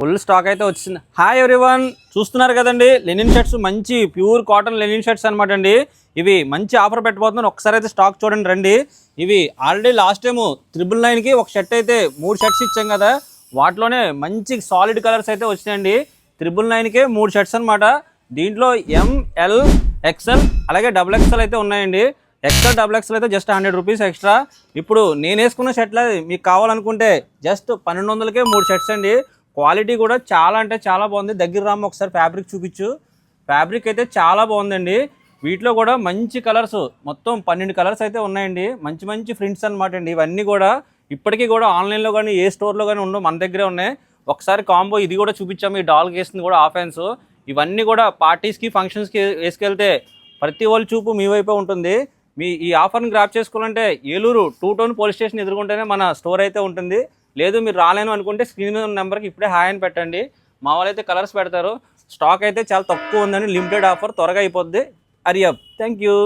Full stock అయితే వచ్చింది. Hi everyone, చూస్తున్నారు కదండి లెనిన్ షర్ట్స్, మంచి ప్యూర్ కాటన్ లెనిన్ షర్ట్స్ అనమాట అండి. ఇవి మంచి ఆఫర్ పెట్టబోతున్నాను. ఒకసారి అయితే స్టాక్ చూడండి రండి. ఇవి ఆల్రెడీ లాస్ట్ టైము 999కి ఒక షర్ట్ అయితే 3 షర్ట్స్ ఇచ్చాం కదా, వాటిలోనే మంచి సాలిడ్ కలర్స్ అయితే వచ్చినాయండి. 999కే 3 షర్ట్స్ అనమాట. దీంట్లో ML XL అలాగే XXL అయితే ఉన్నాయండి. XL XXL అయితే జస్ట్ 100 రూపీస్ ఎక్స్ట్రా. ఇప్పుడు నేను వేసుకున్న షర్ట్లు మీకు కావాలనుకుంటే జస్ట్ 1200కే 3 షర్ట్స్ అండి. క్వాలిటీ కూడా చాలా అంటే చాలా బాగుంది. దగ్గర రామ్మ ఒకసారి ఫ్యాబ్రిక్ చూపించు. ఫ్యాబ్రిక్ అయితే చాలా బాగుందండి. వీటిలో కూడా మంచి కలర్స్, మొత్తం 12 కలర్స్ అయితే ఉన్నాయండి. మంచి మంచి ప్రింట్స్ అనమాట అండి. ఇవన్నీ కూడా ఇప్పటికీ కూడా ఆన్లైన్లో కానీ ఏ స్టోర్లో కానీ ఉండవు, మన దగ్గరే ఉన్నాయి. ఒకసారి కాంబో ఇది కూడా చూపించాము. ఈ డాల్కి వేసింది కూడా హాఫ్ హ్యాండ్స్. ఇవన్నీ కూడా పార్టీస్కి ఫంక్షన్స్కి వేసుకెళ్తే ప్రతి వాళ్ళ చూపు మీ వైపే ఉంటుంది. మీ ఈ ఆఫర్ని గ్రాప్ చేసుకోవాలంటే ఏలూరు 2 టౌన్ పోలీస్ స్టేషన్ ఎదుర్కొంటేనే మన స్టోర్ అయితే ఉంటుంది. లేదు మీరు రాలేను అనుకుంటే స్క్రీన్ మీద ఉన్న నెంబర్కి ఇప్పుడే హాయ్ అని పెట్టండి. మా వాళ్ళు అయితే కలర్స్ పెడతారు. స్టాక్ అయితే చాలా తక్కువ ఉందని, లిమిటెడ్ ఆఫర్, త్వరగా అయిపోద్ది. హరి అప్. Thank you.